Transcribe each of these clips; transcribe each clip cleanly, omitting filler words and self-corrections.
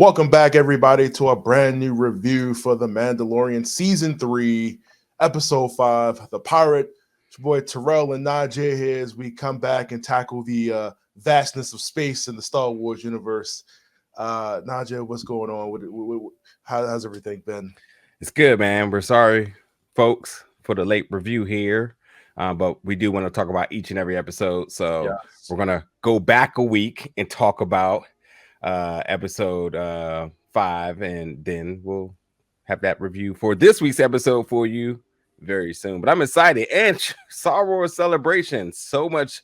Welcome back, everybody, to a brand new review for the Mandalorian Season 3, Episode 5, The Pirate. It's your boy Terrell and Najee here as we come back and tackle the vastness of space in the Star Wars universe. Najee, what's going on? How's everything been? It's good, man. We're sorry, folks, for the late review here, but we do want to talk about each and every episode. So Yes. we're going to go back a week and talk about episode 5, and then we'll have that review for this week's episode for you very soon. But I'm excited. And Star Wars Celebration, so much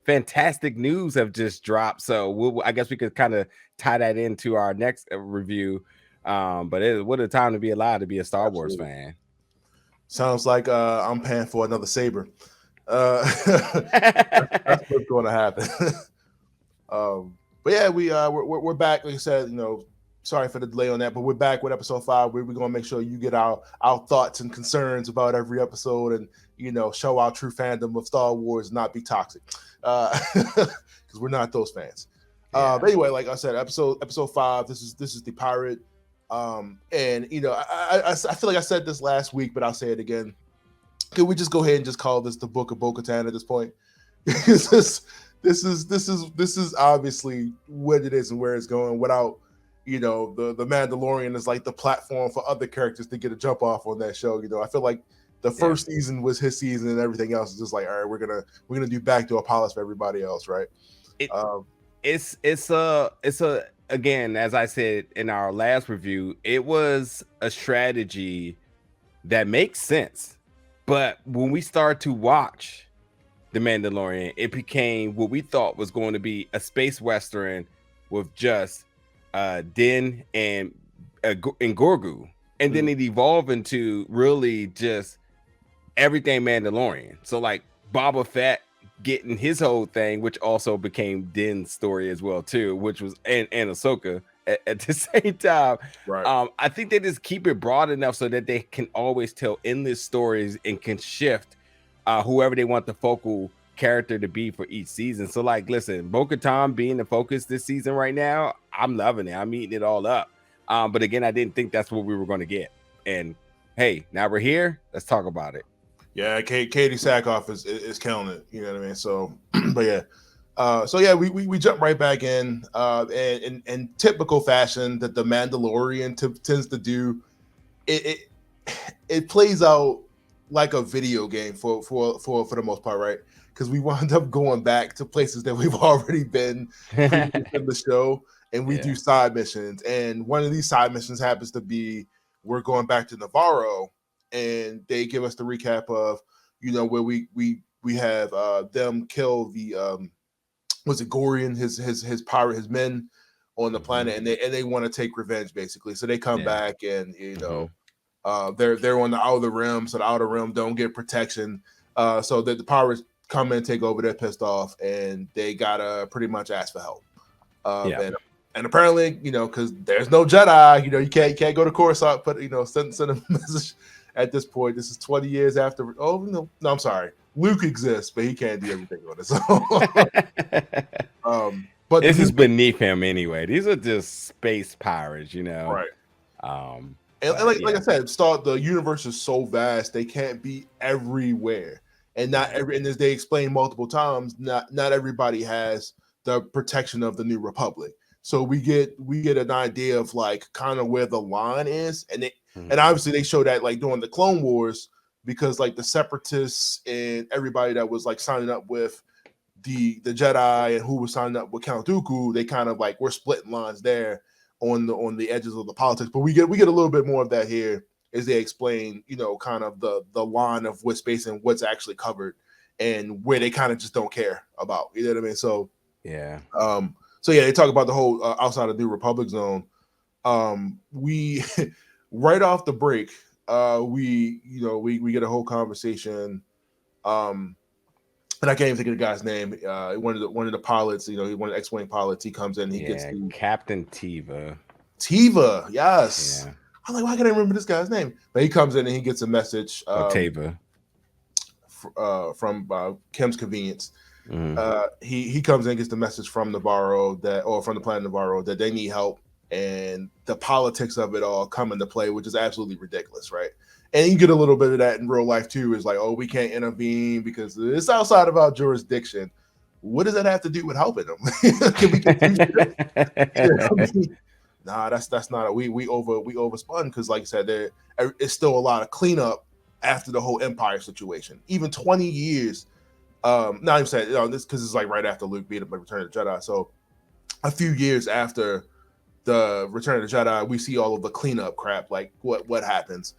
fantastic news have just dropped. So I guess we could kind of tie that into our next review. But what a time to be alive to be a Star Wars fan. Sounds like I'm paying for another saber. That's what's going to happen. But yeah, we're back. Like I said, sorry for the delay on that, but we're back with episode 5. We're going to make sure you get our thoughts and concerns about every episode, and show our true fandom of Star Wars, not be toxic, because we're not those fans. Yeah. But anyway, like I said, episode 5. This is the pirate. And I feel like I said this last week, but I'll say it again. Can we just go ahead and just call this the Book of Bo-Katan at this point? Because this is obviously what it is and where it's going. Without the Mandalorian is like the platform for other characters to get a jump off on that show. I feel like the first season was his season, and everything else is just like, all right, we're gonna do backdoor polish for everybody else, right? It's a again, as I said in our last review, it was a strategy that makes sense. But when we start to watch The Mandalorian, it became what we thought was going to be a space western with just Din and Grogu. And then it evolved into really just everything Mandalorian. So like Boba Fett getting his whole thing, which also became Din's story as well too, which was and Ahsoka at the same time. Right. I think they just keep it broad enough so that they can always tell endless stories and can shift whoever they want the focal character to be for each season. So like, listen, Bo-Katan being the focus this season right now, I'm loving it. I'm eating it all up. But again, I didn't think that's what we were going to get. And hey, now we're here. Let's talk about it. Yeah, Katie Sackhoff is killing it. You know what I mean? So, but yeah, we jump right back in, and in typical fashion that the Mandalorian tends to do. It plays out like a video game for the most part, right? Because we wound up going back to places that we've already been in the show, and we do side missions. And one of these side missions happens to be we're going back to Nevarro. And they give us the recap of, where we have them kill the was it Gorian, his pirate, his men on the planet, and they want to take revenge basically. So they come back and they're on the outer rim, so the outer rim don't get protection. So that the pirates come and take over, they're pissed off, and they gotta pretty much ask for help. And apparently, because there's no Jedi, you can't go to Coruscant, but send a message. At this point, this is 20 years after. Oh no, I'm sorry. Luke exists, but he can't do everything on his own. But this is beneath him anyway. These are just space pirates, right? And like I said, the universe is so vast they can't be everywhere, and and as they explain multiple times, not everybody has the protection of the New Republic. So we get an idea of like kind of where the line is, and and obviously they show that like during the Clone Wars, because like the Separatists and everybody that was like signing up with the Jedi and who was signing up with Count Dooku, they kind of like we're splitting lines there on the edges of the politics. But we get a little bit more of that here as they explain, kind of the line of what space and what's actually covered and where they kind of just don't care about. You know what I mean? So they talk about the whole outside of New Republic zone. We right off the break, we get a whole conversation. And I can't even think of the guy's name. One of the pilots, one of the X-wing pilots, he comes in. He gets Captain Teva. Teva, yes. Yeah. I'm like, why can't I remember this guy's name? But he comes in and he gets a message. Teva. From Kim's Convenience. He comes in and gets the message from Nevarro from the planet Nevarro that they need help, and the politics of it all come into play, which is absolutely ridiculous, right? And you get a little bit of that in real life too. Is like, oh, we can't intervene because it's outside of our jurisdiction. What does that have to do with helping them? Can we get through shit? I mean, nah, that's not a, we overspun because, like I said, there is still a lot of cleanup after the whole Empire situation. Even 20 years, not even saying, this because it's like right after Luke beat up Return of the Jedi. So a few years after the Return of the Jedi, we see all of the cleanup crap, like what happens.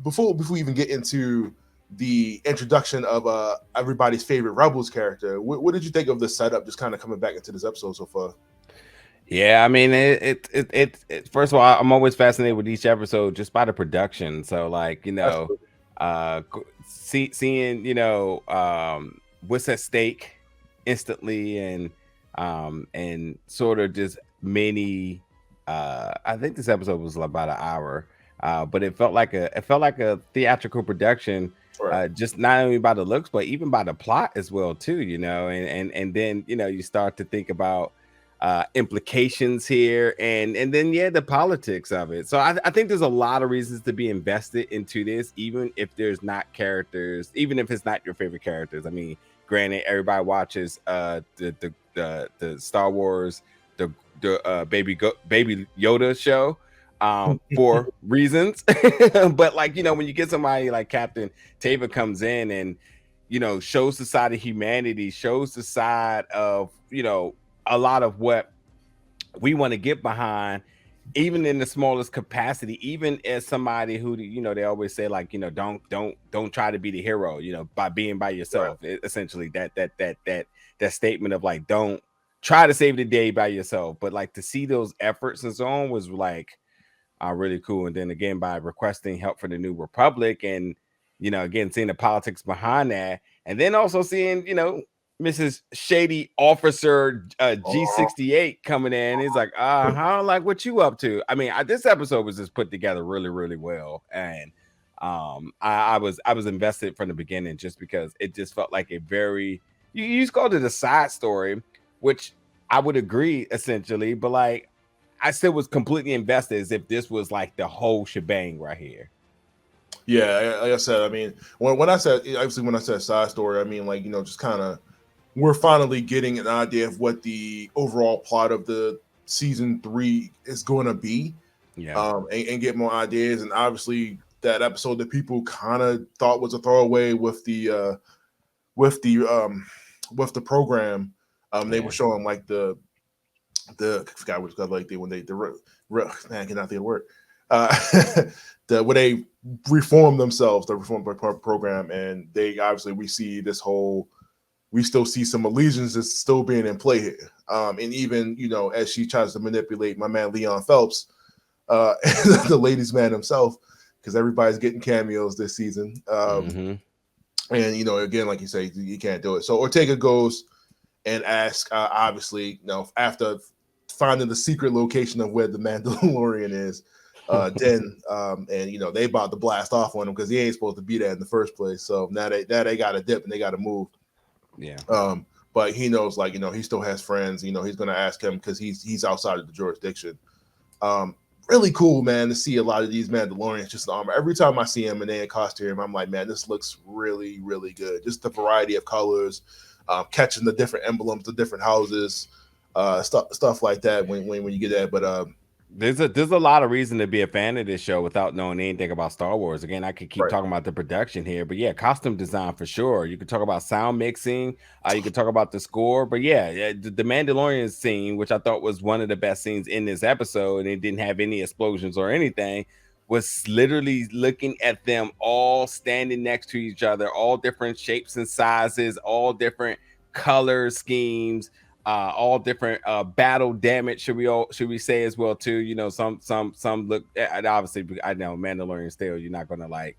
Before we even get into the introduction of everybody's favorite Rebels character, what did you think of the setup? Just kind of coming back into this episode so far. Yeah, I mean, it first of all, I'm always fascinated with each episode just by the production. So, like, seeing what's at stake instantly, and sort of just many. I think this episode was about an hour, but it felt like a theatrical production. Right. Just not only by the looks, but even by the plot as well, too. And then you start to think about implications here, and then the politics of it. So I think there's a lot of reasons to be invested into this, even if there's not characters, even if it's not your favorite characters. I mean, granted, everybody watches the Star Wars, the Baby Yoda show for reasons. But like, when you get somebody like Captain Tava comes in and shows the side of humanity, shows the side of a lot of what we want to get behind, even in the smallest capacity, even as somebody who they always say, like, don't try to be the hero, by being by yourself. Right. Essentially that statement of like, don't try to save the day by yourself, but like to see those efforts and so on was like really cool. And then again, by requesting help for the New Republic, and again, seeing the politics behind that, and then also seeing Mrs. Shady Officer G68 coming in. He's like, like, what you up to? I mean, this episode was just put together really, really well, and I was invested from the beginning, just because it just felt like a very you called it a side story, which I would agree essentially, but like I still was completely invested as if this was like the whole shebang right here. Yeah, like I said, I mean, when I said side story, I mean, like, just kind of, we're finally getting an idea of what the overall plot of the season 3 is going to be. Yeah. And get more ideas. And obviously that episode that people kind of thought was a throwaway with the program, they were showing like the I forgot what like they when they man, I cannot think of the word. When they reform themselves, the reform program, and they obviously we still see some allegiances still being in play here. And even, as she tries to manipulate my man Leon Phelps, the ladies' man himself, because everybody's getting cameos this season. And, again, like you say, you can't do it. So Ortega goes and asks, obviously, after finding the secret location of where the Mandalorian is, then and they about to blast off on him because he ain't supposed to be there in the first place. So now they got to dip and they got to move. Yeah. But he knows, like, he still has friends. He's going to ask him because he's outside of the jurisdiction. Really cool, man, to see a lot of these Mandalorians just in armor. Every time I see him and they in costume, I'm like, man, this looks really, really good. Just the variety of colors, catching the different emblems, the different houses, stuff like that. When you get that, but there's a lot of reason to be a fan of this show without knowing anything about Star Wars. Again, I could keep talking about the production here, but yeah, costume design for sure. You could talk about sound mixing, you could talk about the score, but yeah, the Mandalorian scene, which I thought was one of the best scenes in this episode, and it didn't have any explosions or anything, was literally looking at them all standing next to each other, all different shapes and sizes, all different color schemes, all different battle damage, should we say as well too. Some look, obviously I know Mandalorian still, you're not gonna like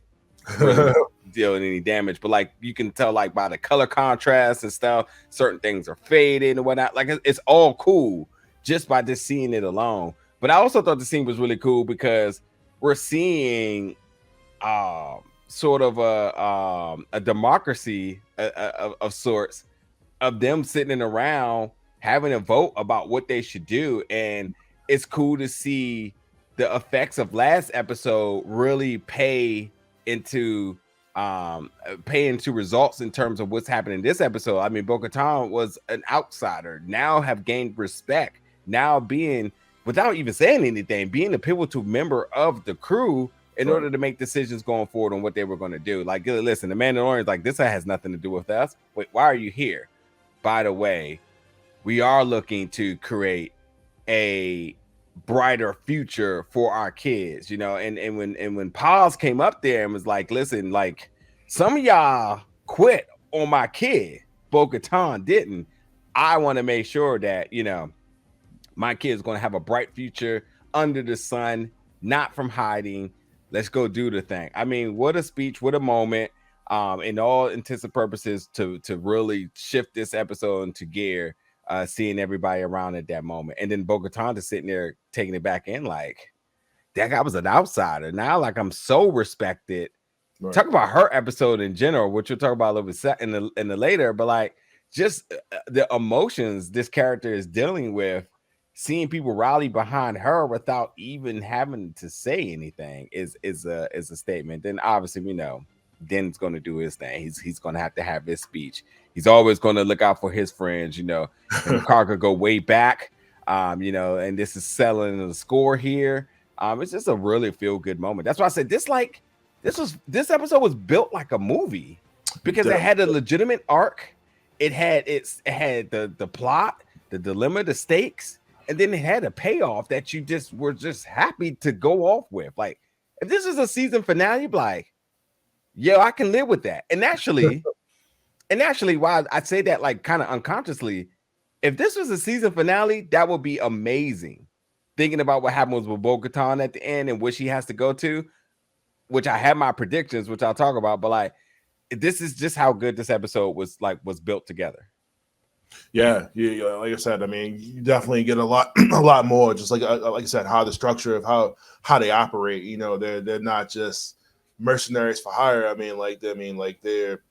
really deal with any damage, but like you can tell, like, by the color contrast and stuff, certain things are faded and whatnot. Like it's all cool just by just seeing it alone. But I also thought the scene was really cool because we're seeing sort of a democracy of sorts, of them sitting around having a vote about what they should do. And it's cool to see the effects of last episode really pay into results in terms of what's happening this episode. I mean, Bo-Katan was an outsider, now have gained respect, now being, without even saying anything, being a pivotal member of the crew in order to make decisions going forward on what they were going to do. Like, listen, the Mandalorian's like, this has nothing to do with us. Wait, why are you here? By the way, we are looking to create a brighter future for our kids, you know. And when Paz came up there and was like, listen, like, some of y'all quit on my kid, Bo-Katan didn't. I want to make sure that, you know, my kid's going to have a bright future under the sun, not from hiding. Let's go do the thing. I mean, what a speech, what a moment, in all intents and purposes, to really shift this episode into gear, seeing everybody around at that moment. And then Bo-Katan just sitting there taking it back in like, that guy was an outsider. Now, like, I'm so respected. Right. Talk about her episode in general, which we'll talk about a little bit in the later, but like, just the emotions this character is dealing with, seeing people rally behind her without even having to say anything is a statement. Then obviously we know Den's going to do his thing. He's going to have his speech. He's always going to look out for his friends, you know. And Carter go way back, you know, and this is selling the score here. It's just a really feel good moment. That's why I said this episode was built like a movie because it had a legitimate arc. It had the plot, the dilemma, the stakes. And then it had a payoff that you just were just happy to go off with. Like, if this is a season finale, you'd be like, yo, I can live with that. And actually, while I say that like kind of unconsciously, if this was a season finale, that would be amazing. Thinking about what happens with Bo-Katan at the end and where she has to go to, which I have my predictions, which I'll talk about. But like, this is just how good this episode was built together. Yeah, like I said, I mean, you definitely get a lot more. Just like I said, how the structure of how they operate. You know, they're not just mercenaries for hire. I mean, they're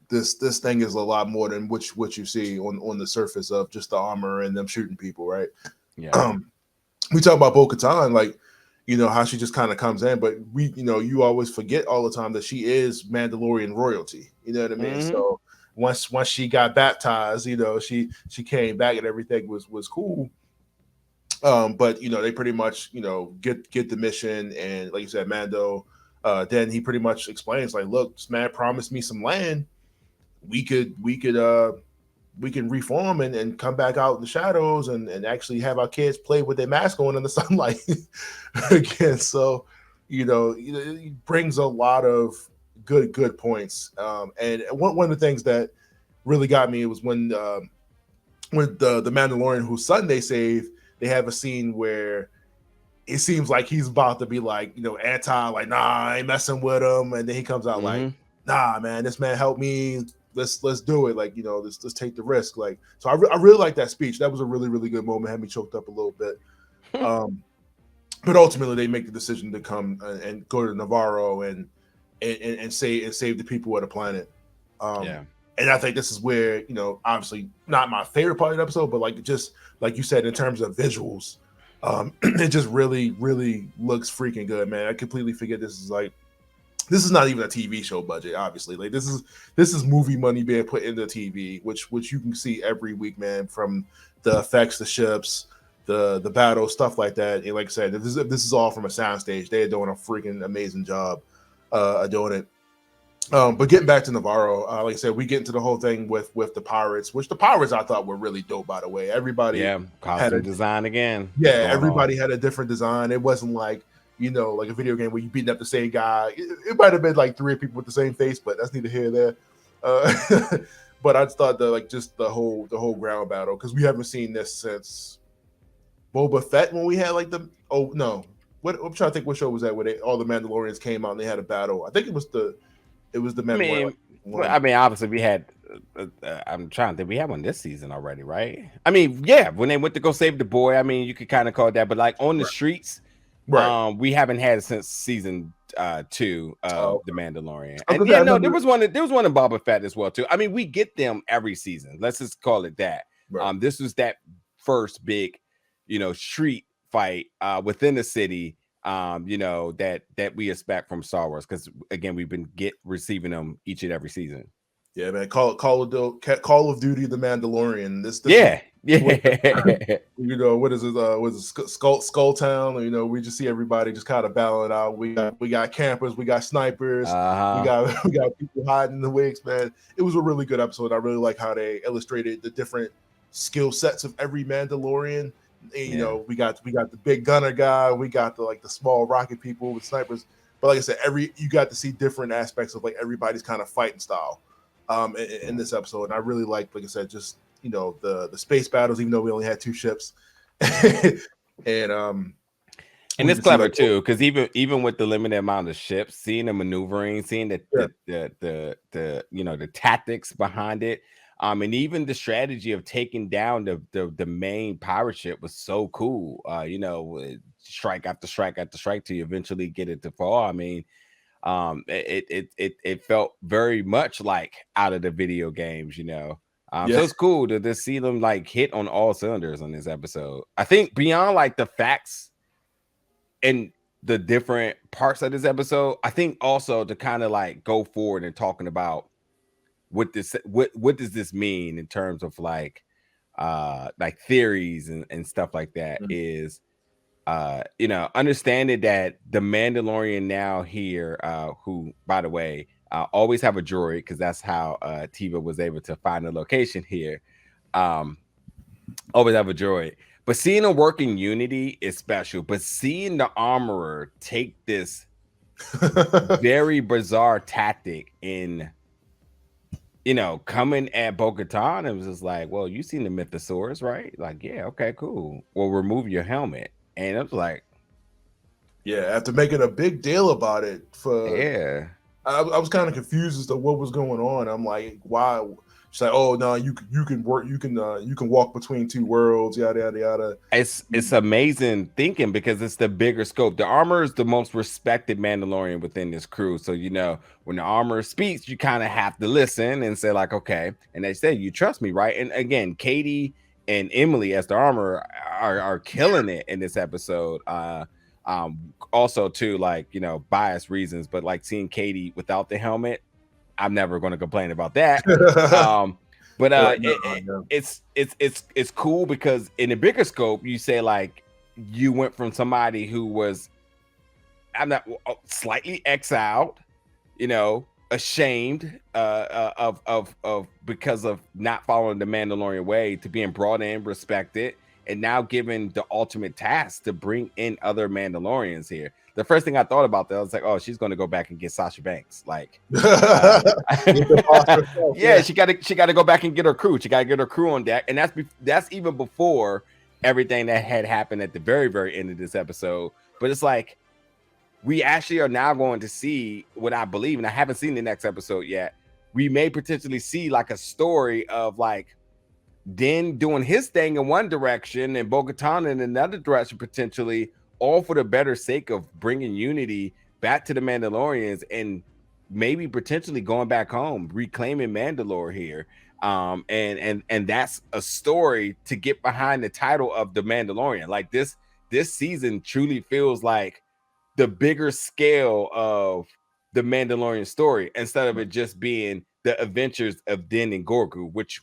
this thing is a lot more than what you see on the surface of just the armor and them shooting people, right? Yeah. We talk about Bo-Katan, like, you know, how she just kind of comes in, but you always forget all the time that she is Mandalorian royalty. You know what I mean? Mm-hmm. So once she got baptized, you know, she came back and everything was cool. But you know, they pretty much, you know, get the mission, and like you said, Mando, then he pretty much explains like, look, this man promised me some land. We can reform and come back out in the shadows and actually have our kids play with their mask on in the sunlight again. So, you know, it brings a lot of good points. And one of the things that really got me was when the Mandalorian whose son they save, they have a scene where it seems like he's about to be like, you know, anti, like, nah, I ain't messing with him. And then he comes out like, nah, man, this man helped me. Let's do it. Like, you know, let's take the risk. Like, so I really like that speech. That was a really, really good moment. Had me choked up a little bit. But ultimately they make the decision to come and go to Nevarro and save the people of the planet. And I think this is where, you know, obviously not my favorite part of the episode, but like, just like you said, in terms of visuals, it just really, really looks freaking good, man. I completely forget this is not even a TV show budget, obviously. Like, this is movie money being put into TV, which you can see every week, man, from the effects, the ships, the battle, stuff like that. And like I said, this is all from a soundstage. They're doing a freaking amazing job doing it. But getting back to Nevarro, like I said, we get into the whole thing with the pirates, which the pirates I thought were really dope, by the way. Everybody had a design again. Yeah, everybody had a different design. It wasn't like, you know, like a video game where you beating up the same guy. It might have been like 3 people with the same face, but that's neither here nor there. But I just thought just the whole ground battle, because we haven't seen this since Boba Fett, when we had like I'm trying to think what show was that where all the Mandalorians came out and they had a battle. I think it was the Mandalorian. I mean, obviously we had. I'm trying to think. We had one this season already, right? I mean, yeah, when they went to go save the boy. I mean, you could kind of call it that, but like on the streets. Right. We haven't had it since season 2 of The Mandalorian. And yeah, no, there was one in Boba Fett as well too. I mean, we get them every season. Let's just call it that. Right. This was that first big, street fight within the city, that we expect from Star Wars, because again, we've been receiving them each and every season. Yeah, man. Call of Duty: The Mandalorian. This Yeah. what is it? Was it Skull Town? We just see everybody just kind of battling out. We got campers, we got snipers, we got people hiding in the wigs, man. It was a really good episode. I really like how they illustrated the different skill sets of every Mandalorian. And, we got the big gunner guy, we got the small rocket people with snipers. But like I said, you got to see different aspects of everybody's kind of fighting style in this episode. And I really like I said, just the space battles, even though we only had 2 ships. And it's clever too, because even with the limited amount of ships, seeing the maneuvering, seeing the tactics behind it, and even the strategy of taking down the main pirate ship was so cool. Strike after strike after strike to eventually get it to fall. I mean, it felt very much like out of the video games, So it's cool to see them hit on all cylinders on this episode. I think beyond the facts and the different parts of this episode, I think also to kind of go forward and talking about what does this mean in terms of theories and stuff like that, is understanding that the Mandalorian now here, who by the way always have a droid, because that's how Tiva was able to find the location here, always have a droid. But seeing a working Unity is special. But seeing the Armorer take this very bizarre tactic in coming at Bo-Katan, it was just well, you seen the Mythosaurus, right? Yeah, okay, cool. Well, remove your helmet. And it was after making a big deal about it I was kind of confused as to what was going on. I'm like, why? She's like, oh no, you can walk between 2 worlds, yada yada yada. It's amazing thinking, because it's the bigger scope. The Armorer is the most respected Mandalorian within this crew, so when the Armorer speaks, you kind of have to listen and say okay. And they say, you trust me, right? And again, Katie and Emily as the Armorer are killing it in this episode. Also too, biased reasons, but seeing Katie without the helmet, I'm never going to complain about that. It's cool, because in a bigger scope, you say you went from somebody who was slightly exiled, ashamed of because of not following the Mandalorian way, to being brought in, respected, and now given the ultimate task to bring in other Mandalorians here. The first thing I thought about that, I was oh, she's going to go back and get Sasha Banks. She got to go back and get her crew. She got to get her crew on deck, and that's even before everything that had happened at the very, very end of this episode. But it's we actually are now going to see what I believe, and I haven't seen the next episode yet. We may potentially see a story of Din doing his thing in one direction and Bo-Katan in another direction, potentially, all for the better sake of bringing unity back to the Mandalorians, and maybe potentially going back home, reclaiming Mandalore here. And that's a story to get behind the title of The Mandalorian. This season truly feels like the bigger scale of the Mandalorian story, instead of it just being the adventures of Din and Grogu, which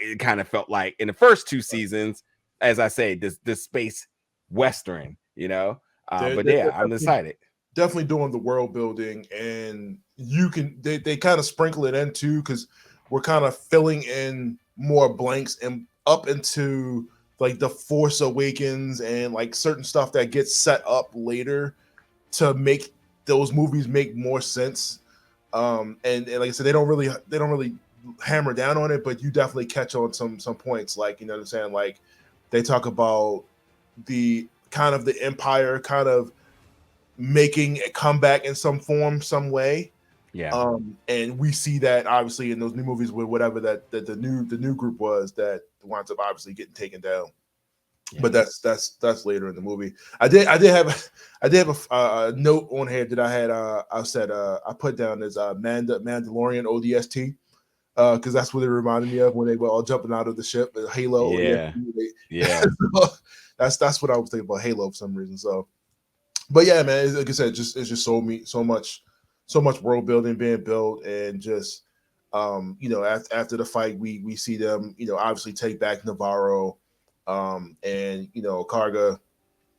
it kind of felt like in the first 2 seasons, as I say, this space Western, but I'm excited. Definitely doing the world building, and they kind of sprinkle it in too, because we're kind of filling in more blanks and up into the Force Awakens and certain stuff that gets set up later to make those movies make more sense. And like I said, they don't really hammer down on it, but you definitely catch on some points, what I'm saying, they talk about the kind of the Empire kind of making a comeback in some form, some way. And we see that obviously in those new movies with whatever that the new group was that winds up obviously getting taken down. But that's later in the movie. I did have a note on here that I put down as Mandalorian ODST, because that's what it reminded me of when they were all jumping out of the ship, Halo. So That's what I was thinking about Halo for some reason. So, but yeah, man, like I said, it's just so much world building being built, and just after the fight, we see them, obviously take back Navarro, and Karga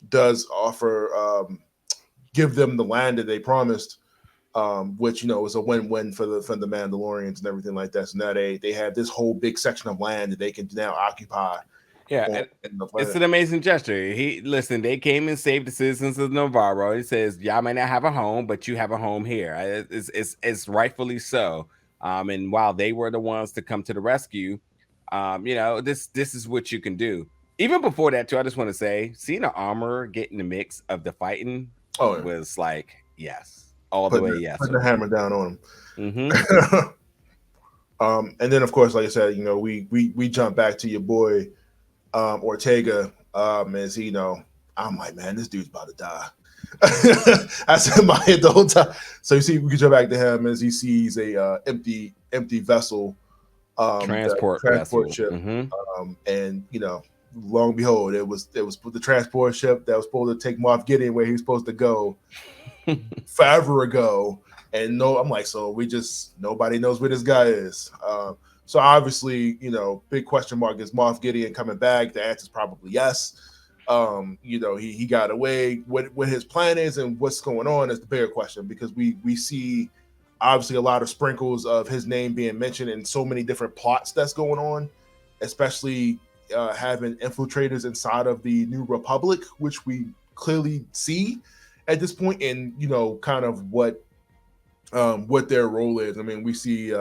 does offer, give them the land that they promised, which is a win-win for the Mandalorians and everything like that. So now they have this whole big section of land that they can now occupy. Yeah, on the it's planet. an amazing gesture. They came and saved the citizens of Navarro. He says, y'all may not have a home, but you have a home here. It's rightfully so. And while they were the ones to come to the rescue, this is what you can do. Even before that, too, I just want to say, seeing the armor get in the mix of the fighting was like, yes, all the way, yes. Putting the hammer down on them. And then, of course, like I said, we jump back to your boy Ortega, as I'm like, man, this dude's about to die. I said in my head the whole time. So you see, we can jump back to him as he sees a empty vessel, transport ship, and lo and behold, it was the transport ship that was supposed to take Moff Gideon where he was supposed to go forever ago. And I'm like, so nobody knows where this guy is. So obviously, big question mark, is Moff Gideon coming back? The answer is probably yes. He got away. What his plan is and what's going on is the bigger question, because we see obviously a lot of sprinkles of his name being mentioned in so many different plots that's going on, especially having infiltrators inside of the New Republic, which we clearly see at this point, and kind of what their role is. I mean, we see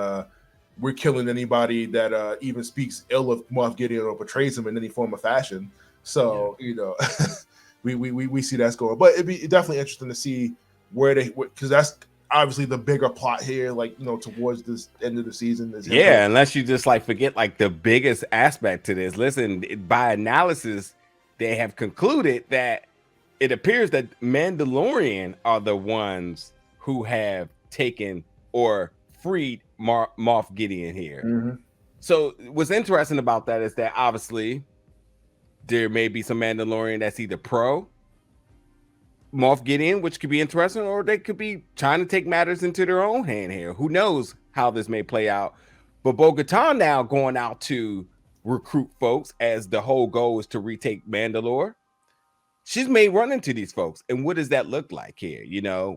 we're killing anybody that even speaks ill of Moff Gideon or portrays him in any form or fashion. So we see that's going, but it'd be definitely interesting to see where because that's obviously the bigger plot here, like towards this end of the season. Unless you just forget the biggest aspect to this. Listen, by analysis, they have concluded that it appears that Mandalorian are the ones who have taken or freed Moff Gideon here. Mm-hmm. So what's interesting about that is that obviously there may be some Mandalorian that's either pro Moff Gideon, which could be interesting, or they could be trying to take matters into their own hand here. Who knows how this may play out? But Bo-Katan now going out to recruit folks, as the whole goal is to retake Mandalore. She's may run into these folks, and what does that look like here?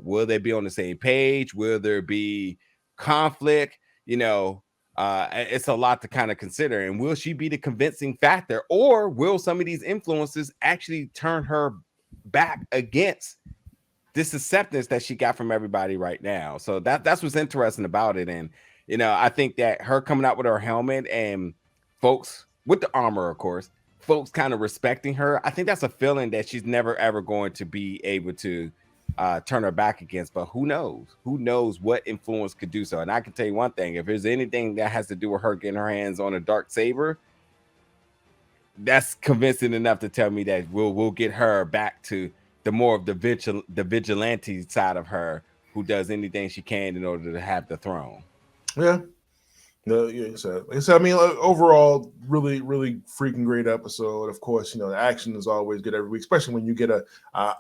Will they be on the same page? Will there be conflict? It's a lot to kind of consider. And will she be the convincing factor, or will some of these influences actually turn her back against this acceptance that she got from everybody right now? So that's what's interesting about it. And I think that her coming out with her helmet and folks with the armor, of course, folks kind of respecting her, I think that's a feeling that she's never ever going to be able to turn her back against. But who knows what influence could do so. And I can tell you one thing, if there's anything that has to do with her getting her hands on a dark saber, that's convincing enough to tell me that we'll get her back to the more of the vigilante side of her, who does anything she can in order to have the throne. Yeah. No, yeah. So I mean, overall, really, really freaking great episode. Of course, the action is always good every week, especially when you get a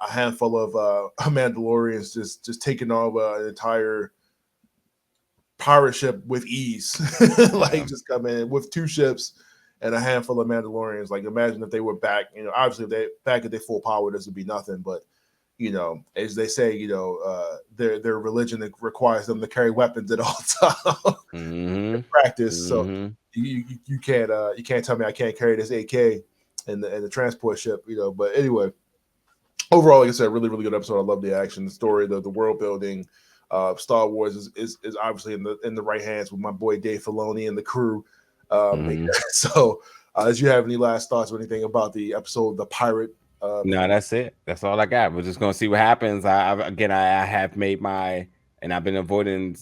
handful of Mandalorians just taking over an entire pirate ship with ease, just come in with 2 ships and a handful of Mandalorians. Like, imagine if they were back. Obviously, if they back at their full power, this would be nothing. But as they say, their religion requires them to carry weapons at all times in practice. Mm-hmm. So you can't tell me I can't carry this AK in the transport ship. But anyway, overall, like I said, really, really good episode. I love the action, the story, the world building. Star Wars is obviously in the right hands with my boy Dave Filoni and the crew. So, as you have any last thoughts or anything about the episode, The Pirate? No, that's it. That's all I got. We're just gonna see what happens. I have made my, and I've been avoiding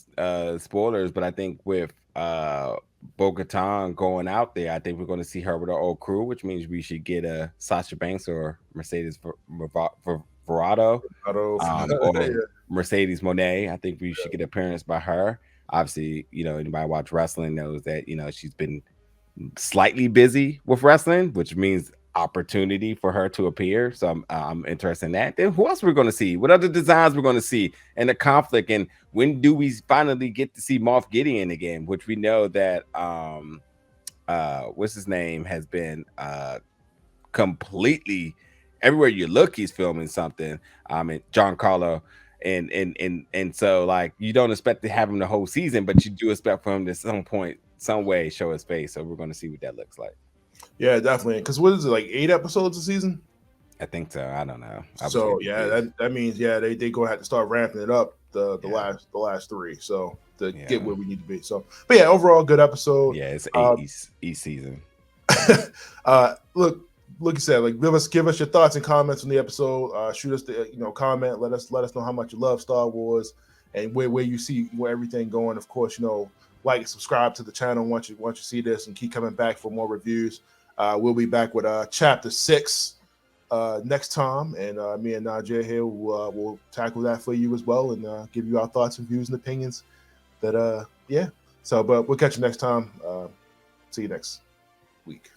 spoilers, but I think with Bo-Katan going out there, I think we're going to see her with our old crew, which means we should get a Sasha Banks or Mercedes Verado, or Mercedes Monet. I think we should get an appearance by her. Obviously, anybody watch wrestling knows that she's been slightly busy with wrestling, which means opportunity for her to appear. So I'm interested in that. Then who else we're going to see? What other designs we're going to see? And the conflict, and when do we finally get to see Moff Gideon again? Which we know that what's his name has been completely everywhere you look, he's filming something. And Giancarlo. And so like you don't expect to have him the whole season, but you do expect for him to some point, some way show his face. So we're going to see what that looks like. Yeah, definitely. Because what is it, like 8 episodes a season? I think so. I don't know. So yeah, that means they go have to start ramping it up the last 3 so to get where we need to be. So, but yeah, overall good episode. Yeah, it's 8 each season. Look, you said, like give us your thoughts and comments on the episode. Shoot us the comment. Let us know how much you love Star Wars and where you see everything going. Of course, like and subscribe to the channel once you see this, and keep coming back for more reviews. We'll be back with chapter 6 next time, and me and Najee here will tackle that for you as well, and give you our thoughts and views and opinions. But we'll catch you next time. See you next week.